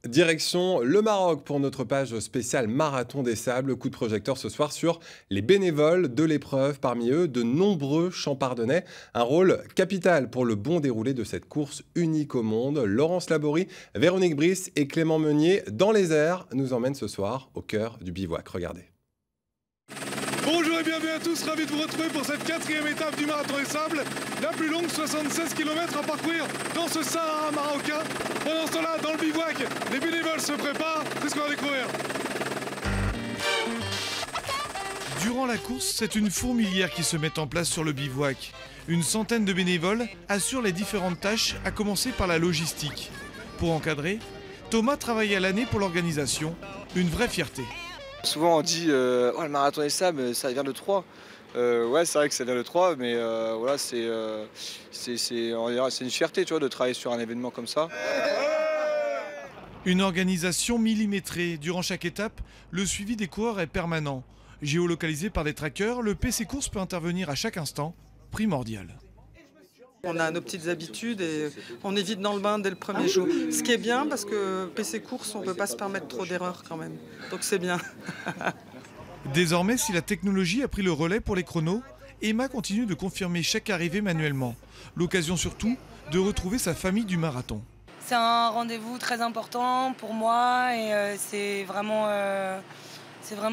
Direction le Maroc pour notre page spéciale Marathon des Sables. Coup de projecteur ce soir sur les bénévoles de l'épreuve. Parmi eux, de nombreux champardonnais. Un rôle capital pour le bon déroulé de cette course unique au monde. Laurence Laborie, Véronique Brice et Clément Meunier dans les airs nous emmènent ce soir au cœur du bivouac. Regardez. Bonjour et bienvenue à tous, ravi de vous retrouver pour cette 4e étape du Marathon des Sables, la plus longue, 76 km à parcourir dans ce Sahara marocain. Pendant ce temps-là, dans le bivouac, les bénévoles se préparent, c'est ce qu'on va découvrir. Durant la course, c'est une fourmilière qui se met en place sur le bivouac. Une centaine de bénévoles assurent les différentes tâches, à commencer par la logistique. Pour encadrer, Thomas travaille à l'année pour l'organisation, une vraie fierté. Souvent on dit oh, le marathon des sables, ça vient de Troyes. Ouais, c'est vrai que ça vient de Troyes, mais voilà, c'est une fierté, tu vois, de travailler sur un événement comme ça. Une organisation millimétrée. Durant chaque étape, le suivi des coureurs est permanent. Géolocalisé par des trackers, le PC Course peut intervenir à chaque instant, primordial. On a nos petites habitudes et on est vite dans le bain dès le premier jour. Ce qui est bien parce que PC Course, on ne peut pas se permettre trop d'erreurs quand même. Donc c'est bien. Désormais, si la technologie a pris le relais pour les chronos, Emma continue de confirmer chaque arrivée manuellement. L'occasion surtout de retrouver sa famille du marathon. C'est un rendez-vous très important pour moi et c'est vraiment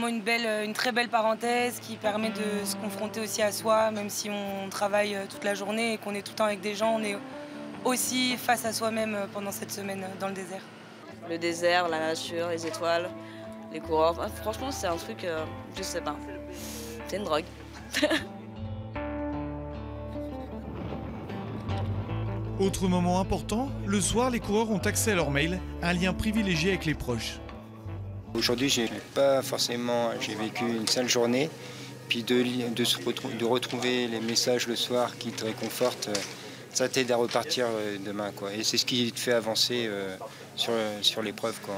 une très belle parenthèse qui permet de se confronter aussi à soi, même si on travaille toute la journée et qu'on est tout le temps avec des gens, on est aussi face à soi-même pendant cette semaine dans le désert. Le désert, la nature, les étoiles, les coureurs, enfin, franchement c'est un truc, je sais pas, c'est une drogue. Autre moment important, le soir les coureurs ont accès à leur mail, un lien privilégié avec les proches. Aujourd'hui, j'ai vécu une sale journée, puis de retrouver les messages le soir qui te réconfortent, ça t'aide à repartir demain, quoi. Et c'est ce qui te fait avancer sur l'épreuve, quoi.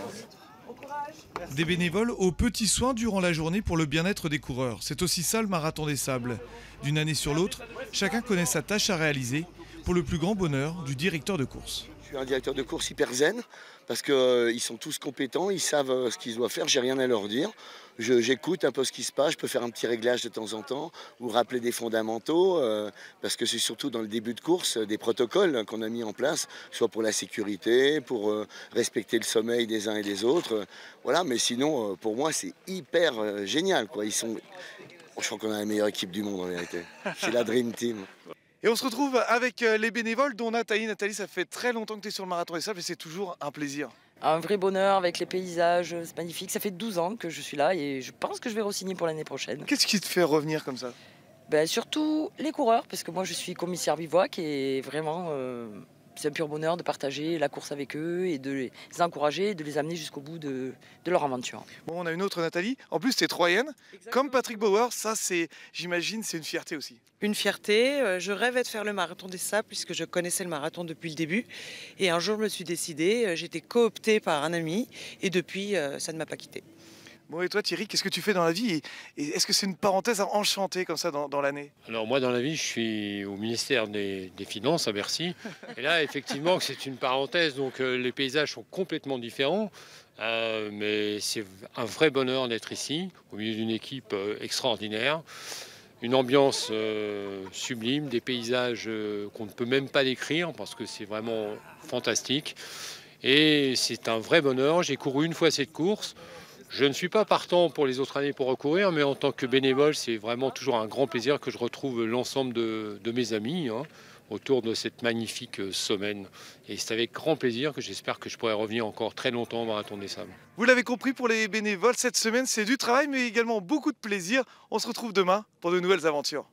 Des bénévoles aux petits soins durant la journée pour le bien-être des coureurs. C'est aussi ça le Marathon des Sables. D'une année sur l'autre, chacun connaît sa tâche à réaliser pour le plus grand bonheur du directeur de course. Je suis un directeur de course hyper zen parce qu'ils sont tous compétents, ils savent ce qu'ils doivent faire, j'ai rien à leur dire. J'écoute un peu ce qui se passe, je peux faire un petit réglage de temps en temps ou rappeler des fondamentaux parce que c'est surtout dans le début de course des protocoles qu'on a mis en place, soit pour la sécurité, pour respecter le sommeil des uns et des autres. Voilà, mais sinon pour moi c'est hyper génial, quoi. Je crois qu'on a la meilleure équipe du monde en vérité. C'est la Dream Team. Et on se retrouve avec les bénévoles dont Nathalie. Nathalie, ça fait très longtemps que tu es sur le Marathon des Sables et c'est toujours un plaisir. Un vrai bonheur avec les paysages, c'est magnifique. Ça fait 12 ans que je suis là et je pense que je vais re-signer pour l'année prochaine. Qu'est-ce qui te fait revenir comme ça? Surtout les coureurs, parce que moi je suis commissaire bivouac et vraiment c'est un pur bonheur de partager la course avec eux et de les encourager et de les amener jusqu'au bout de leur aventure. Bon, on a une autre Nathalie, en plus tu es troyenne, comme Patrick Bauer, ça j'imagine c'est une fierté aussi. Une fierté, je rêvais de faire le Marathon des Sables puisque je connaissais le marathon depuis le début. Et un jour je me suis décidée, j'ai été cooptée par un ami et depuis ça ne m'a pas quittée. Bon, et toi Thierry, qu'est-ce que tu fais dans la vie et est-ce que c'est une parenthèse enchantée comme ça dans l'année? Alors moi dans la vie je suis au ministère des Finances à Bercy et là effectivement c'est une parenthèse, donc les paysages sont complètement différents, mais c'est un vrai bonheur d'être ici au milieu d'une équipe extraordinaire, une ambiance sublime, des paysages qu'on ne peut même pas décrire parce que c'est vraiment fantastique et c'est un vrai bonheur. J'ai couru une fois cette course. Je ne suis pas partant pour les autres années pour recourir, mais en tant que bénévole, c'est vraiment toujours un grand plaisir que je retrouve l'ensemble de mes amis autour de cette magnifique semaine. Et c'est avec grand plaisir que j'espère que je pourrai revenir encore très longtemps au Marathon des Sables. Vous l'avez compris, pour les bénévoles, cette semaine, c'est du travail, mais également beaucoup de plaisir. On se retrouve demain pour de nouvelles aventures.